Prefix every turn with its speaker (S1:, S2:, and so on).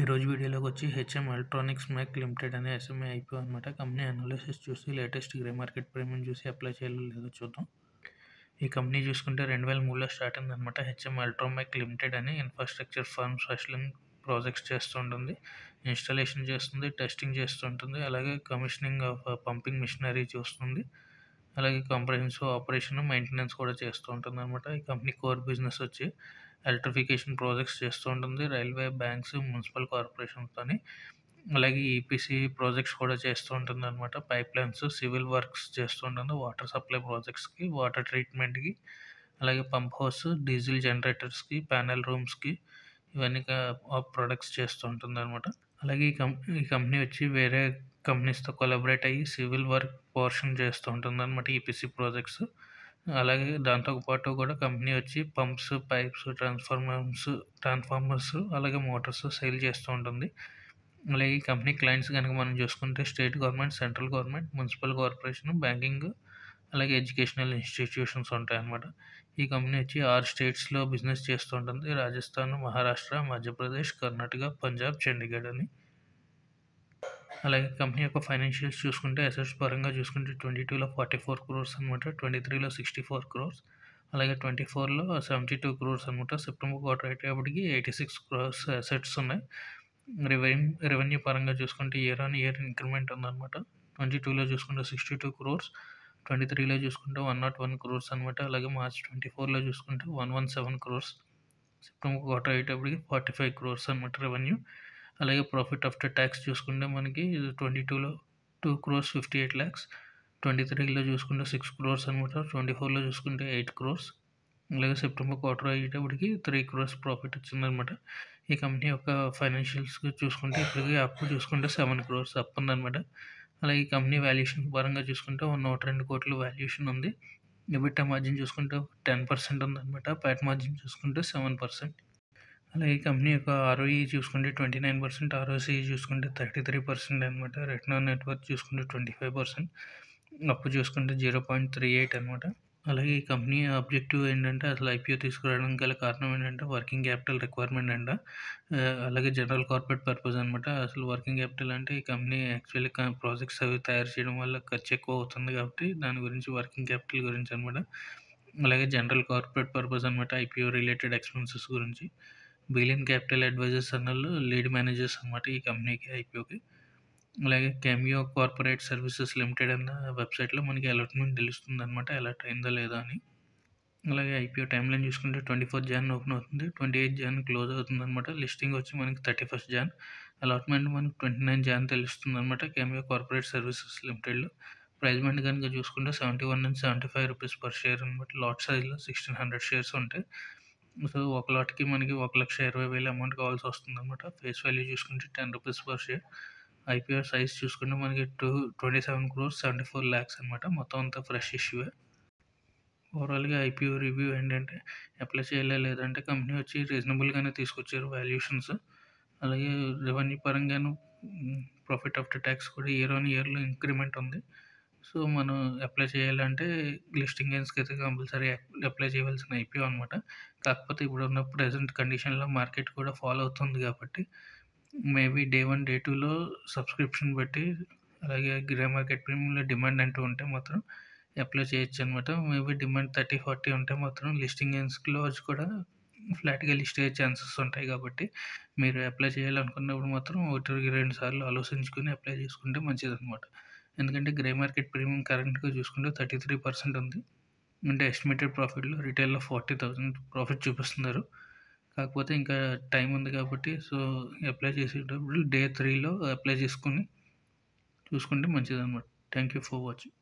S1: ఈరోజు వీడియోలోకి వచ్చి హెచ్ఎం ఎలక్ట్రానిక్స్ మ్యాక్ లిమిటెడ్ అనే ఎస్ఎంఏ ఐపీఓ అనమాట. కంపెనీ అనాలిసిస్ చూసి లేటెస్ట్ గ్రే మార్కెట్ ప్రీమియం చూసి అప్లై చేయాలో లేదో చూద్దాం. ఈ కంపెనీ చూసుకుంటే 2003లో స్టార్ట్ అయిందనమాట. హెచ్ఎం ఎలక్ట్రానిక్ లిమిటెడ్ అని ఇన్ఫ్రాస్ట్రక్చర్ ఫర్మ్ స్పెషలింగ్ ప్రాజెక్ట్స్ చేస్తుంటుంది, ఇన్స్టాలేషన్ చేస్తుంది, టెస్టింగ్ చేస్తుంటుంది, అలాగే కమిషనింగ్ ఆఫ్ పంపింగ్ మిషనరీ చూస్తుంది, అలాగే కాంప్రహెన్సివ్ ఆపరేషన్ మెయింటెనెన్స్ కూడా చేస్తూ ఉంటుంది అనమాట. ఈ కంపెనీ కోర్ బిజినెస్ వచ్చి ఎలక్ట్రిఫికేషన్ ప్రాజెక్ట్స్ చేస్తూ ఉంటుంది, రైల్వే, బ్యాంక్స్, మున్సిపల్ కార్పొరేషన్తోని, అలాగే ఈపీసీ ప్రాజెక్ట్స్ కూడా చేస్తూ ఉంటుంది అనమాట. పైప్ లైన్స్, సివిల్ వర్క్స్ చేస్తూ ఉంటుంది, వాటర్ సప్లై ప్రాజెక్ట్స్కి, వాటర్ ట్రీట్మెంట్కి, అలాగే పంప్ హౌస్, డీజిల్ జనరేటర్స్కి, ప్యానెల్ రూమ్స్కి, ఇవన్నీ ప్రొడక్ట్స్ చేస్తూ ఉంటుంది అనమాట. అలాగే ఈ కంపెనీ వచ్చి వేరే కంపెనీస్తో కొలాబరేట్ అయ్యి సివిల్ వర్క్ పోర్షన్ చేస్తూ ఉంటుంది అనమాట, ఈపీసీ ప్రాజెక్ట్స్. అలాగే దాంతో పాటు కూడా కంపెనీ వచ్చి పంప్స్, పైప్స్, ట్రాన్స్ఫార్మర్స్, అలాగే మోటార్స్ సేల్ చేస్తూ ఉంటుంది. అలాగే ఈ కంపెనీ క్లయింట్స్ కనుక మనం చూసుకుంటే state government, central government, municipal corporation, banking, అలాగే ఎడ్యుకేషనల్ ఇన్స్టిట్యూషన్స్ ఉంటాయన్నమాట. ఈ కంపెనీ వచ్చి 6 స్టేట్స్లో బిజినెస్ చేస్తూ ఉంటుంది: రాజస్థాన్, మహారాష్ట్ర, మధ్యప్రదేశ్, కర్ణాటక, పంజాబ్, చండీగఢ్ అని. అలాగే కంపెనీ యొక్క ఫైనాన్షియల్స్ చూసుకుంటే అసెట్స్ పరంగా చూసుకుంటే 22లో 44 crores అనమాట, 23లో 64 crores, అలాగే 24లో 72 crores అనమాట. సెప్టెంబర్ క్వార్టర్ అయ్యేటప్పటికి 86 crores అసెట్స్ ఉన్నాయి. రెవెన్యూ పరంగా చూసుకుంటే ఇయర్ ఆన్ ఇయర్ ఇంక్రిమెంట్ ఉందన్నమాట. 22లో చూసుకుంటే 62 crores, 23లో చూసుకుంటే 101 crores అనమాట. అలాగే మార్చ్ 24లో చూసుకుంటే 117 crores, సెప్టెంబర్ క్వార్టర్ అయ్యేటప్పటికి 45 crores అనమాట రెవెన్యూ. అలాగే ప్రాఫిట్ ఆఫ్టర్ ట్యాక్స్ చూసుకుంటే మనకి 22లో 2 crores 58 lakhs, 23లో చూసుకుంటే 6 crores అనమాట, 24లో చూసుకుంటే 8 crores, అలాగే సెప్టెంబర్ క్వార్టర్ అయ్యేటప్పటికి 3 crores ప్రాఫిట్ వచ్చిందనమాట. ఈ కంపెనీ యొక్క ఫైనాన్షియల్స్ చూసుకుంటే ఇప్పటికి అప్పు చూసుకుంటే 7 crores అప్పు ఉందన్నమాట. అలాగే ఈ కంపెనీ వాల్యుయేషన్ పరంగా చూసుకుంటే 102 కోట్ల వాల్యుయేషన్ ఉంది. ఎబిటా మార్జిన్ చూసుకుంటే 10% ఉందన్నమాట. ప్యాట్ మార్జిన్ చూసుకుంటే 7%. అలాగే ఈ కంపెనీ యొక్క ఆర్ఓఈ చూసుకుంటే 29%, ఆర్ఓసీ చూసుకుంటే 33% అనమాట. రిటర్న్ ఆన్ నెట్వర్క్ చూసుకుంటే 25%, అప్పు చూసుకుంటే 0.38 అనమాట. అలాగే ఈ కంపెనీ ఆబ్జెక్టివ్ ఏంటంటే అసలు ఐపీఓ తీసుకురావడం గల కారణం ఏంటంటే వర్కింగ్ క్యాపిటల్ రిక్వైర్మెంట్ అంట, అలాగే జనరల్ కార్పొరేట్ పర్పస్ అనమాట. అసలు వర్కింగ్ క్యాపిటల్ అంటే ఈ కంపెనీ యాక్చువల్లీ ప్రాజెక్ట్స్ అవి తయారు చేయడం వల్ల ఖర్చు ఎక్కువ అవుతుంది కాబట్టి దాని గురించి వర్కింగ్ క్యాపిటల్ గురించి అనమాట. అలాగే జనరల్ కార్పొరేట్ పర్పస్ అనమాట, ఐపీఓ రిలేటెడ్ ఎక్స్పెన్సెస్ గురించి. బిలియన్ క్యాపిటల్ అడ్వైజర్స్ అన్నలు లీడ్ మేనేజర్స్ అనమాట ఈ కంపెనీకి, ఐపీఓకి. అలాగే కెమియో కార్పొరేట్ సర్వీసెస్ లిమిటెడ్ అన్న వెబ్సైట్లో మనకి అలాట్మెంట్ తెలుస్తుంది అనమాట, అలాట్ అయిందా లేదా అని. అలాగే ఐపీఓ టైం లైన్ చూసుకుంటే 24 Jan ఓపెన్ అవుతుంది, 28 Jan క్లోజ్ అవుతుంది అనమాట. లిస్టింగ్ వచ్చి మనకి 31 Jan, అలాట్మెంట్ మనకి 29 Jan తెలుస్తుంది అనమాట కెమియో కార్పొరేట్ సర్వీసెస్ లిమిటెడ్లో. ప్రైస్ మెంట్ కనుక చూసుకుంటే 71 నుంచి 75 రూపీస్ పర్ షేర్ అనమాట. లాట్ సైజ్లో 1600 షేర్స్ ఉంటాయి. సో ఒక లాట్కి మనకి 1,20,000 అమౌంట్ కావాల్సి వస్తుంది అనమాట. ఫేస్ వాల్యూ చూసుకుంటే 10 rupees per share. IPO size చూసుకుంటే మనకి 27 crores 74 lakhs అనమాట. మొత్తం అంతా ఫ్రెష్ ఇష్యూవే. ఓవరాల్గా ఐపీఓ రివ్యూ ఏంటంటే అప్లై చేయాలా లేదంటే కంపెనీ వచ్చి రీజనబుల్గానే తీసుకొచ్చారు వాల్యుయేషన్స్. అలాగే రెవెన్యూ పరంగాను ప్రాఫిట్ ఆఫ్టర్ ట్యాక్స్ కూడా ఇయర్ ఆన్ ఇయర్లో ఇంక్రిమెంట్ ఉంది. సో మనం అప్లై చేయాలంటే లిస్టింగ్ గెయిన్స్కి అయితే కంపల్సరీ అప్లై చేయవలసిన ఐపీఓ అనమాట. కాకపోతే ఇప్పుడున్న ప్రజెంట్ కండిషన్లో మార్కెట్ కూడా ఫాలో అవుతుంది కాబట్టి మేబీ డే 1, డే 2లో సబ్స్క్రిప్షన్ బట్టి, అలాగే గ్రే మార్కెట్ ప్రీమియంలో డిమాండ్ అంటూ ఉంటే మాత్రం అప్లై చేయొచ్చు అనమాట. మేబీ డిమాండ్ 30-40 ఉంటే మాత్రం లిస్టింగ్ గెయిన్స్లో కూడా ఫ్లాట్గా లిస్ట్ అయ్యే ఛాన్సెస్ ఉంటాయి కాబట్టి మీరు అప్లై చేయాలనుకున్నప్పుడు మాత్రం 1-2 సార్లు ఆలోచించుకుని అప్లై చేసుకుంటే మంచిదన్నమాట. ఎందుకంటే గ్రే మార్కెట్ ప్రీమియం కరెంట్గా చూసుకుంటే 33% ఉంది. అంటే ఎస్టిమేటెడ్ ప్రాఫిట్లో రిటైల్లో 40,000 ప్రాఫిట్ చూపిస్తున్నారు. కాకపోతే ఇంకా టైం ఉంది కాబట్టి సో అప్లై చేసేటప్పుడు డే 3లో అప్లై చేసుకుని చూసుకుంటే మంచిదన్నమాట. Thank you for watching.